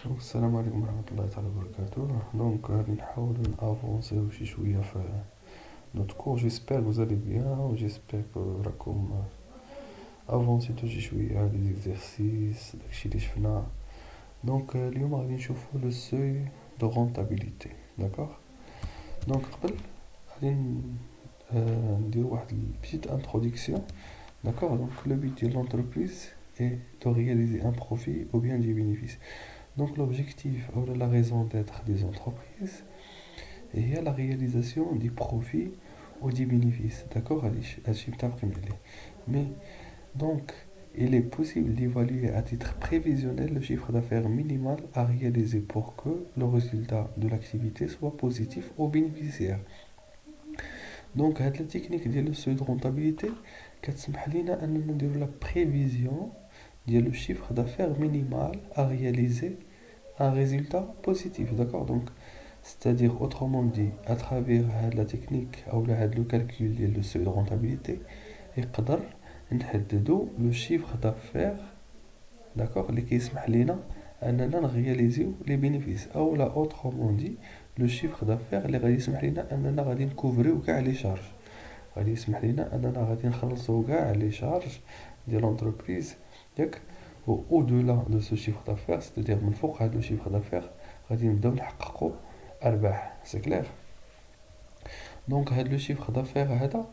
السلام عليكم ورحمة الله تعالى وبركاته. غادي نحاولو نافونسيو شي شوية في نوت كور. جيسبر vous allez bien و جيسبر راكم افونسيتو شي شوية لي زيكزارسيس داكشي اللي شفنا. اليوم غادي نشوفو لو سوي دو رونتابيليتي. داكوغ. قبل غادي نديرو واحد البيتيت انتروداكسيون. داكوغ. لو بيت ديال لونتربريز est de réaliser un profit ou bien des bénéfices. L'objectif ou la raison d'être des entreprises est la réalisation des profits ou des bénéfices. D'accord, mais donc, il est possible d'évaluer à titre prévisionnel le chiffre d'affaires minimal à réaliser pour que le résultat de l'activité soit positif ou bénéficiaire. La technique de seuil de rentabilité كتسمح لنا أننا نديرو la prévision ديال le chiffre d'affaires minimal à réaliser un résultat positif. D'accord. C'est-à-dire, autrement dit, à travers la technique ou le calcul de seuil de rentabilité, يقدر نحددو le chiffre d'affaires. D'accord, اللي كيسمح لنا أننا نغياليزيو les bénéfices. أو لا autrement dit, le chiffre d'affaires اللي غادي يسمح لنا أننا غادي نكوفريو كاع لي شارج. غادي يسمح لنا أننا غادي نخلصو كاع لي شارج ديال لونتربريز. ياك. و au-delà de ce chiffre d'affaires, c'est-à-dire من فوق هذا le chiffre d'affaires غادي نبداو نحققو أرباح. سي كلير. هاد لو شيفر دافير هذا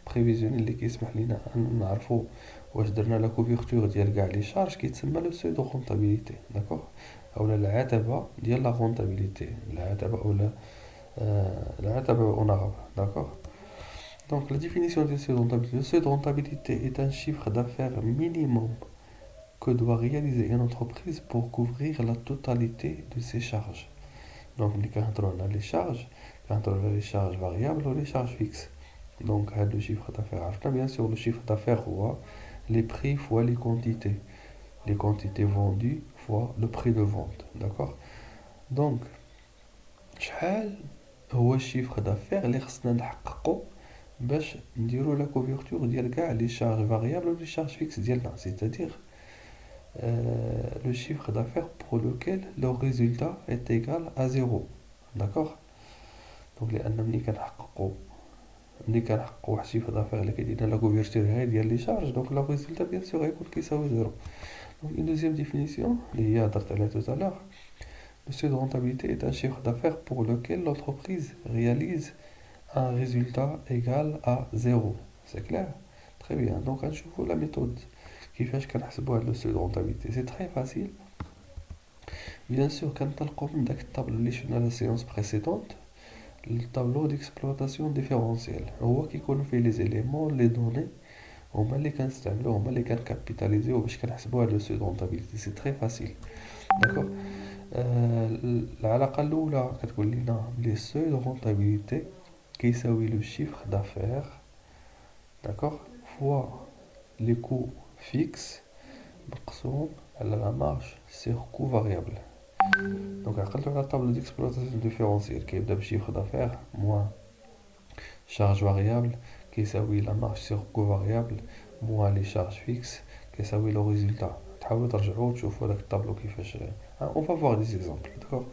بريفيزيونيل اللي كيسمح لينا ان نعرفو واش درنا لا كوفرتور ديال كاع لي شارج كيتسمى لو سوي دو رونتابيليتي. داكوغ. اولا العتبه ديال لا رونتابيليتي. العتبه اولا العتبه اونارابل. داكوغ. La définition du seuil de rentabilité. Le seuil de rentabilité est un chiffre d'affaires minimum que doit réaliser une entreprise pour couvrir la totalité de ses charges. اللي كنهضرو على les charges variables ou les charges fixes. Le chiffre d'affaires عرفنا. Bien sûr, le chiffre d'affaires هو les prix fois les quantités vendues fois le prix de vente. D'accord. شحال هو الشيفر دافير اللي خصنا نحققو باش نديرو لا كوفرتور ديال كاع لي شارج فاريابل و لي شارج فيكس ديالنا. C'est-à-dire le chiffre d'affaires pour lequel le résultat est égal à 0. D'accord. لان ملي كنحققو واحد الشيفر دافير اللي كيدير لا كوفرتور غير ديال لي شارج، لو ريزولتا بيان سور غيكون كيساوي 0. une deuxième définition اللي هي هضرت عليها tout à l'heure. Le seuil de rentabilité est un chiffre d'affaires pour lequel l'entreprise réalise un résultat égal à 0. C'est clair. Très bien. غنشوفو la méthode كيفاش كنحسبو هاد le seuil de rentabilité. C'est très facile. Bien sûr كنطلقو من داك الطابلو اللي شفنا لا séance précédente. Le tableau d'exploitation différentielle هو كيكونوا فيه les éléments les données هما اللي كنستعملوهم هما اللي كنكابيتاليزيو باش كنحسبوا هاد لو سو دو رونتابيليتي. سي تري فاسيل. داكوغ. العلاقه الاولى كتقول لنا بلي سو دو رونتابيليتي كيساوي لو شيفر دافير. داكوغ. فوا لي كو فيكس مقسوم على لا مارج سيغ كو فاريابل. عقلتو على الطابلو ديكسبلوطاسيون ديفيرونسيال كيبدا بشيفر دافير موان شارج فاريابل كيساوي لا مارج سيغ كو فاريابل موان لي شارج فيكس كيساوي لو ريزولتا. تحاولوا ترجعوا وتشوفوا داك الطابلو كيفاش. اون فا فوار دي زيكزامبل. داكوغ.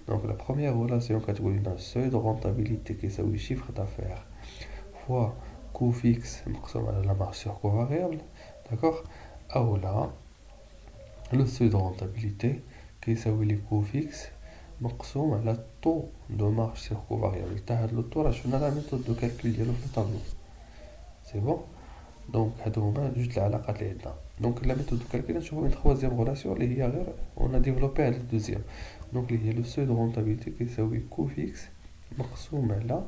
لا بروميير ريلاسيون كتقول لنا سوي دو رونتابيليتي كيساوي شيفر دافير فوا كو فيكس مقسوم على لا مارج سيغ كو فاريابل. داكوغ. اولا لو سوي دو رونتابيليتي كيساوي لي كو فيكس مقسوم على طو دو مارج سيغ كو فاريابل. تاع هاد لو طو راه شفنا لا ميثود دو كالكول ديالو في الطابلو. سي بون. هادو هما جوج العلاقات اللي عندنا. لا ميثود دو كالكول نشوفو اون تخوازيام ريلاسيون اللي هي غير اون ديفلوبي على الدوزيام. اللي هي لو سوي دو رونتابيليتي كيساوي كو فيكس مقسوم على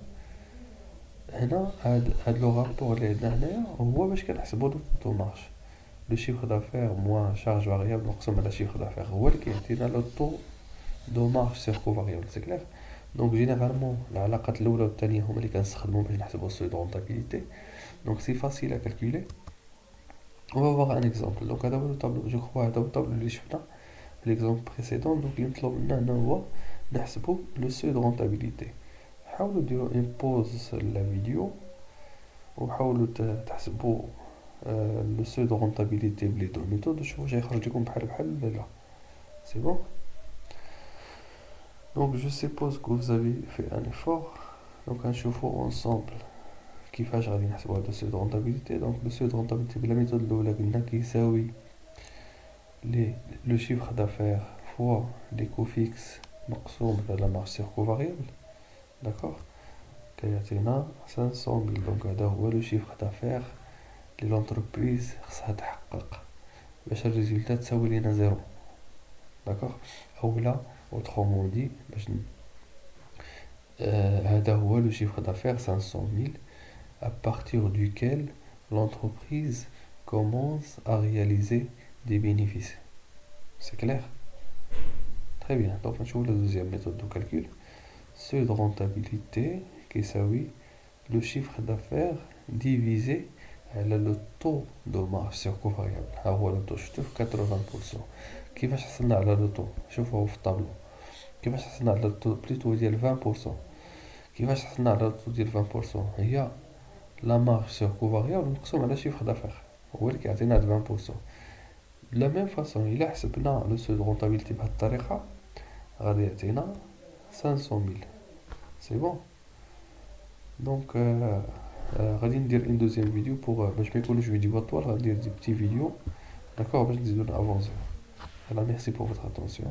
هنا هاد لو رابور اللي عندنا هنايا هو باش كنحسبو لو طو مارج. لو شيفر دافير موان شارج فاريابل مقسوم على شيفر دافير هو اللي كيعطينا لو طو دو مارج سيغ كو فاريابل. سي كلير. جينيرالمون العلاقات الاولى والثانيه هما اللي كنستخدمو باش نحسبو السوي دو رونتابيليتي. سي فاسيل ا كالكولي. On va voir un exemple. هذا هو الطابلو. جو كخوا هذا هو الطابلو اللي شفنا في ليكزامبل بريسيدون. اللي مطلوب لنا هنا هو نحسبو لو سوي دو رونتابيليتي. حاولوا ديروا ان بوز لا فيديو وحاولوا تحسبوا لو سوي دو رونتابيليتي بلي دو ميثود وشوفوا واش يخرج لكم بحال ولا لا. سي بون. Donc je suppose que vous avez fait un effort. Donc نشوفوا ensemble كيفاش غادي نحسبوا هذا السيو de rentabilité. Donc le seuil de rentabilité بلا méthode الأولى قلنا كيساوي le chiffre d'affaires fois les coûts fixes مقسوم على la marge sur coût variable. D'accord. كيعطينا 500 000. Donc هذا هو لو chiffre d'affaires اللي l'entreprise خصها تحقق باش الريزولتا تساوي لينا زيرو. داكوغ. اولا autrement dit باش هذا هو لو chiffre d'affaires 500 000 à partir duquel l'entreprise commence à réaliser des bénéfices. C'est clair? Très bien. Donc on trouve la deuxième méthode de calcul. Seuil de rentabilité qui s'appelle le chiffre d'affaires divisé le taux de marge sur coût variable. هو le taux شفتو في 80%. كيفاش حصلنا على لو طو؟ شوفوه في الطابلو. كيفاش حصلنا على لو بليتو ديال 20%؟ كيفاش حصلنا على لو ديال 20%؟ هي لا مارج سور كو فاريابل مقسوم على شيفر دافير، هو اللي كيعطينا هاد 20%. بلا ميم فاصون الا حسبنا لو سو دو رونتابيلتي بهاد الطريقه غادي يعطينا 500,000. سي بون. دونك غادي ندير ان دوزيام فيديو بوغ باش ما يكونوش فيديوهات طوال، غادي ندير دي بتي فيديو داكوغ باش نزيدو نافونسيو. Voilà, merci pour votre attention.